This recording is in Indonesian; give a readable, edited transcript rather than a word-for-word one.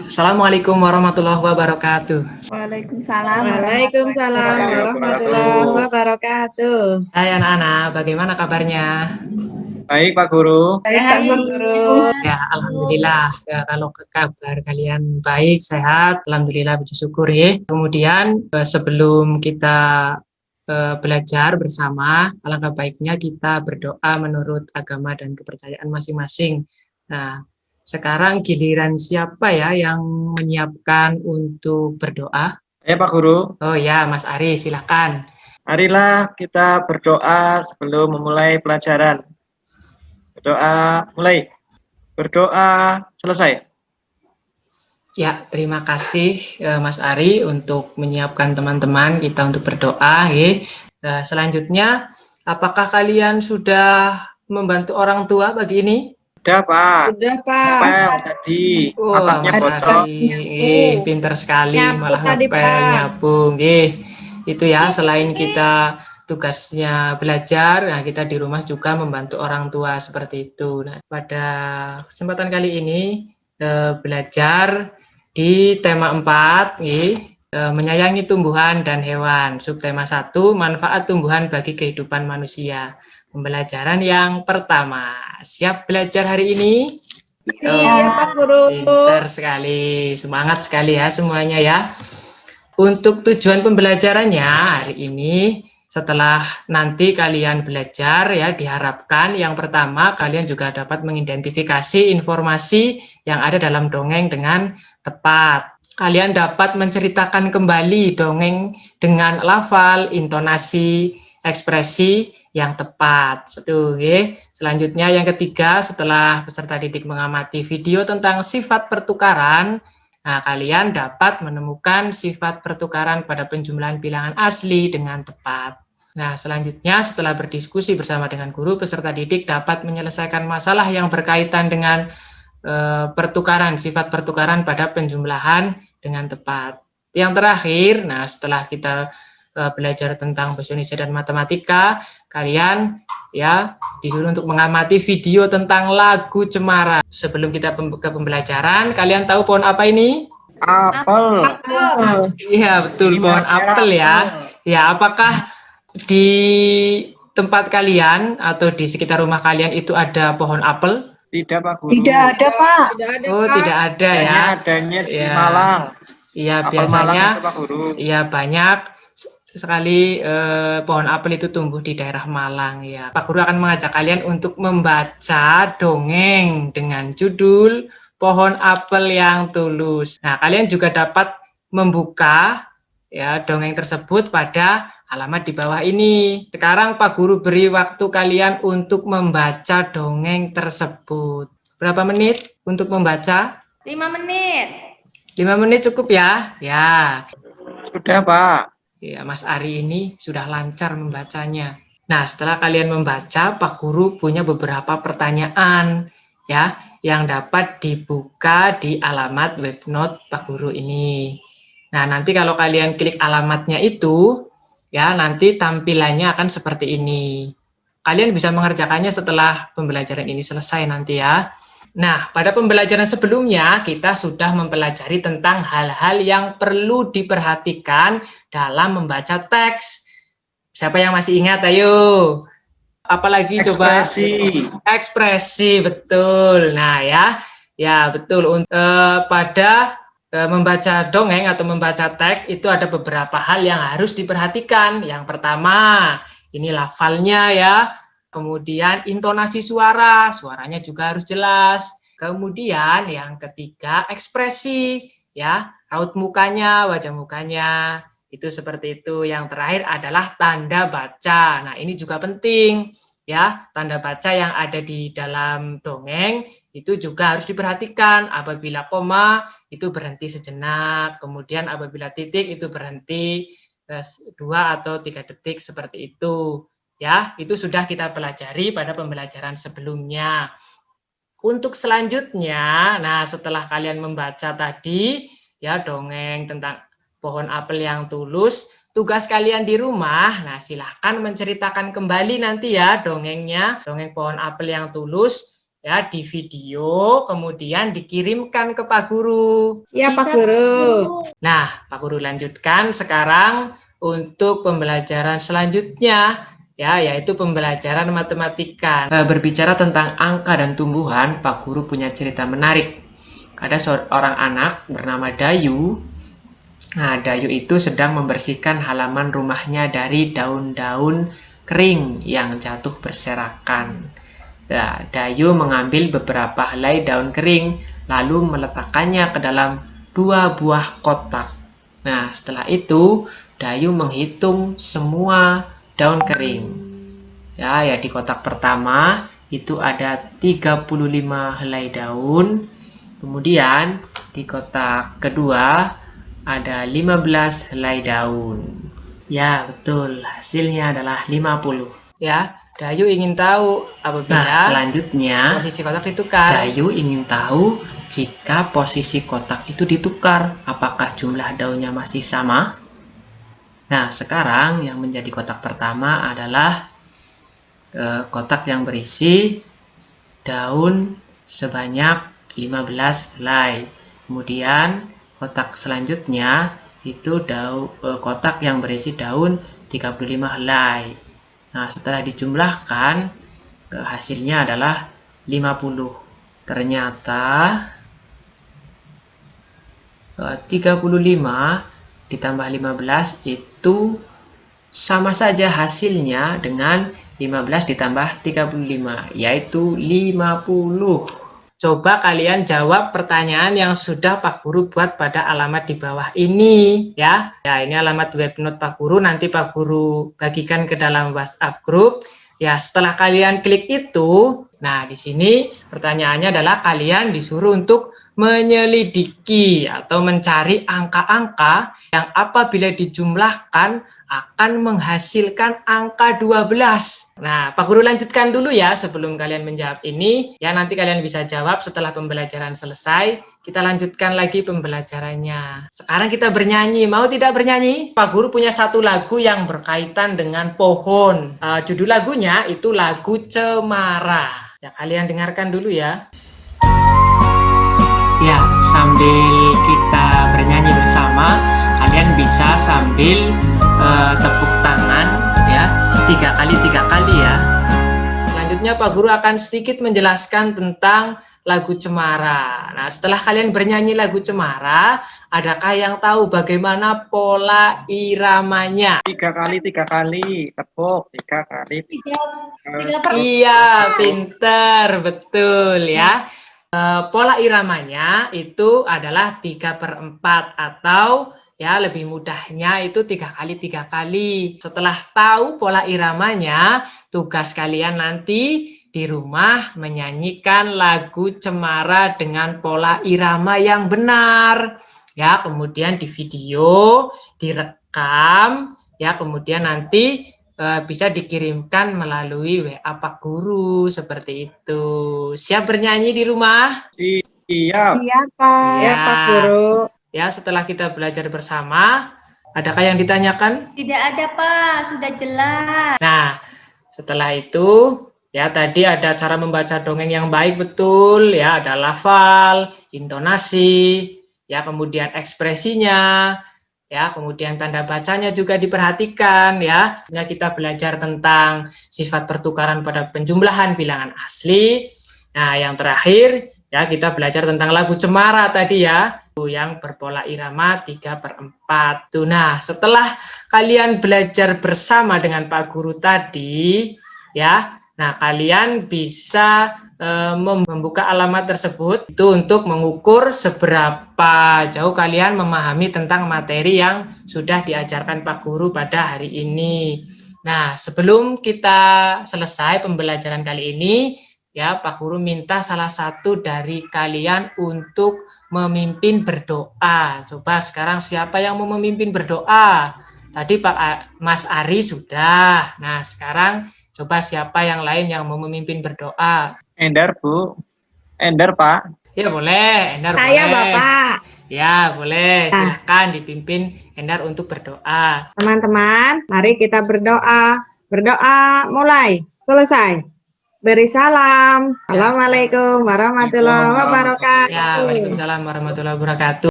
Assalamualaikum warahmatullahi wabarakatuh. Waalaikumsalam Waalaikumsalam warahmatullahi wabarakatuh. Hai anak-anak, bagaimana kabarnya? Baik, Pak Guru. Baik, Pak Guru. Ya, alhamdulillah. Ya, kalau kabar kalian baik, sehat, alhamdulillah, puji syukur ya. Kemudian sebelum kita belajar bersama, alangkah baiknya kita berdoa menurut agama dan kepercayaan masing-masing. Nah, sekarang giliran siapa ya yang menyiapkan untuk berdoa? Pak Guru. Oh ya, Mas Ari, silakan. Marilah kita berdoa sebelum memulai pelajaran. Berdoa mulai. Berdoa selesai. Ya, terima kasih Mas Ari untuk menyiapkan teman-teman kita untuk berdoa. Nah, selanjutnya, apakah kalian sudah membantu orang tua pagi ini? Sudah, Pak. Sudah, Pak. Ngepel tadi. Atapnya Mas bocor. Ari, pinter sekali, Nyapu malah tadi, ngepel, Pak. nyapu. Itu ya, selain kita tugasnya belajar, nah kita di rumah juga membantu orang tua seperti itu. Nah, pada kesempatan kali ini belajar di tema 4, menyayangi tumbuhan dan hewan. Subtema 1, manfaat tumbuhan bagi kehidupan manusia. Pembelajaran yang pertama. Siap belajar hari ini? Iya, Pak Guru. Pintar sekali, semangat sekali ya semuanya ya. Untuk tujuan pembelajarannya hari ini, setelah nanti kalian belajar ya, diharapkan yang pertama kalian juga dapat mengidentifikasi informasi yang ada dalam dongeng dengan tepat. Kalian dapat menceritakan kembali dongeng dengan lafal, intonasi, ekspresi yang tepat. Selanjutnya yang ketiga, setelah peserta didik mengamati video tentang sifat pertukaran, nah, kalian dapat menemukan sifat pertukaran pada penjumlahan bilangan asli dengan tepat. Nah, selanjutnya setelah berdiskusi bersama dengan guru, peserta didik dapat menyelesaikan masalah yang berkaitan dengan pertukaran, sifat pertukaran pada penjumlahan dengan tepat. Yang terakhir, nah setelah kita belajar tentang bahasa Indonesia dan matematika, kalian ya disuruh untuk mengamati video tentang lagu Cemara. Sebelum kita ke pembelajaran, kalian tahu pohon apa ini? Apel. Iya, betul, pohon apel ya. Ya, apakah di tempat kalian atau di sekitar rumah kalian itu ada pohon apel? Tidak, Pak Guru. Tidak ada, Pak. Tidak ada ya. Adanya di Ya. Malang. Iya, Apel biasanya Malang itu, Pak Guru. Iya, banyak sekali pohon apel itu tumbuh di daerah Malang ya. Pak Guru akan mengajak kalian untuk membaca dongeng dengan judul Pohon Apel yang Tulus. Nah, kalian juga dapat membuka ya dongeng tersebut pada alamat di bawah ini. Sekarang Pak Guru beri waktu kalian untuk membaca dongeng tersebut. Berapa menit untuk membaca? 5 menit. 5 menit cukup ya? Ya. Sudah, Pak. Ya, Mas Ari ini sudah lancar membacanya. Nah, setelah kalian membaca, Pak Guru punya beberapa pertanyaan ya yang dapat dibuka di alamat webnote Pak Guru ini. Nah, nanti kalau kalian klik alamatnya itu, ya nanti tampilannya akan seperti ini. Kalian bisa mengerjakannya setelah pembelajaran ini selesai nanti ya. Nah, pada pembelajaran sebelumnya kita sudah mempelajari tentang hal-hal yang perlu diperhatikan dalam membaca teks. Siapa yang masih ingat? Ayo. Apalagi coba? Ekspresi, betul. Nah, ya betul. Pada membaca dongeng atau membaca teks itu ada beberapa hal yang harus diperhatikan. Yang pertama, ini lafalnya ya. Kemudian intonasi suara, suaranya juga harus jelas. Kemudian yang ketiga ekspresi, ya raut mukanya, wajah mukanya, itu seperti itu. Yang terakhir adalah tanda baca. Nah ini juga penting, ya tanda baca yang ada di dalam dongeng itu juga harus diperhatikan. Apabila koma itu berhenti sejenak, kemudian apabila titik itu berhenti 2 atau 3 detik seperti itu. Ya, itu sudah kita pelajari pada pembelajaran sebelumnya. Untuk selanjutnya, nah setelah kalian membaca tadi ya dongeng tentang pohon apel yang tulus, tugas kalian di rumah, nah silahkan menceritakan kembali nanti ya dongengnya, dongeng pohon apel yang tulus ya di video, kemudian dikirimkan ke Pak Guru. Bisa, Iya Pak Guru. Nah, Pak Guru lanjutkan sekarang untuk pembelajaran selanjutnya, ya, yaitu pembelajaran matematika. Berbicara tentang angka dan tumbuhan, Pak Guru punya cerita menarik. Ada seorang anak bernama Dayu. Nah, Dayu itu sedang membersihkan halaman rumahnya dari daun-daun kering yang jatuh berserakan. Nah, Dayu mengambil beberapa helai daun kering, lalu meletakkannya ke dalam 2 buah kotak. Nah, setelah itu Dayu menghitung semua daun kering. Ya, di kotak pertama itu ada 35 helai daun. Kemudian di kotak kedua ada 15 helai daun. Ya, betul. Hasilnya adalah 50. Ya, Dayu ingin tahu apabila selanjutnya posisi kotak ditukar. Dayu ingin tahu jika posisi kotak itu ditukar, apakah jumlah daunnya masih sama? Nah, sekarang yang menjadi kotak pertama adalah kotak yang berisi daun sebanyak 15 helai. Kemudian kotak selanjutnya itu kotak yang berisi daun 35 helai. Nah, setelah dijumlahkan hasilnya adalah 50. Ternyata 35 ditambah 15 itu sama saja hasilnya dengan 15 ditambah 35, yaitu 50. Coba kalian jawab pertanyaan yang sudah Pak Guru buat pada alamat di bawah ini, ya. Ya, ini alamat webnote Pak Guru, nanti Pak Guru bagikan ke dalam WhatsApp group. Ya, setelah kalian klik itu, nah di sini pertanyaannya adalah kalian disuruh untuk menyelidiki atau mencari angka-angka yang apabila dijumlahkan akan menghasilkan angka 12. Nah, Pak Guru lanjutkan dulu ya sebelum kalian menjawab ini. Ya, nanti kalian bisa jawab setelah pembelajaran selesai. Kita lanjutkan lagi pembelajarannya. Sekarang kita bernyanyi. Mau tidak bernyanyi? Pak Guru punya satu lagu yang berkaitan dengan pohon. Judul lagunya itu lagu Cemara. Ya, kalian dengarkan dulu ya. Ya, sambil kita bernyanyi bersama, kalian bisa sambil tepuk tangan ya, 3 kali ya. Selanjutnya Pak Guru akan sedikit menjelaskan tentang lagu Cemara. Nah, setelah kalian bernyanyi lagu Cemara, adakah yang tahu bagaimana pola iramanya? 3 kali tepuk, 3 kali. Iya, pinter, betul ya. Pola iramanya itu adalah 3/4 atau ya lebih mudahnya itu 3 kali. Setelah tahu pola iramanya, tugas kalian nanti di rumah menyanyikan lagu Cemara dengan pola irama yang benar. Ya, kemudian di video, direkam, ya, kemudian nanti bisa dikirimkan melalui WA Pak Guru seperti itu. Siap bernyanyi di rumah? Iya. Iya Pak. Ya Pak Guru. Ya, setelah kita belajar bersama, adakah yang ditanyakan? Tidak ada Pak, sudah jelas. Nah, setelah itu, ya tadi ada cara membaca dongeng yang baik betul, ya ada lafal, intonasi, ya kemudian ekspresinya, ya kemudian tanda bacanya juga diperhatikan, ya. Kita belajar tentang sifat pertukaran pada penjumlahan bilangan asli. Nah, yang terakhir, ya kita belajar tentang lagu Cemara tadi ya, yang berpola irama 3/4. Nah, setelah kalian belajar bersama dengan Pak Guru tadi, ya, nah kalian bisa membuka alamat tersebut itu untuk mengukur seberapa jauh kalian memahami tentang materi yang sudah diajarkan Pak Guru pada hari ini. Nah, sebelum kita selesai pembelajaran kali ini, ya Pak Guru minta salah satu dari kalian untuk memimpin berdoa. Coba sekarang siapa yang mau memimpin berdoa? Tadi Mas Ari sudah. Nah, sekarang coba siapa yang lain yang mau memimpin berdoa? Endar, Bu. Endar, Pak. Ya boleh, Endar Saya boleh. Bapak. Ya boleh, silakan dipimpin Endar untuk berdoa. Teman-teman, mari kita berdoa. Berdoa mulai. Selesai. beri salam. Assalamualaikum warahmatullahi wabarakatuh. Ya, waalaikumsalam warahmatullahi wabarakatuh.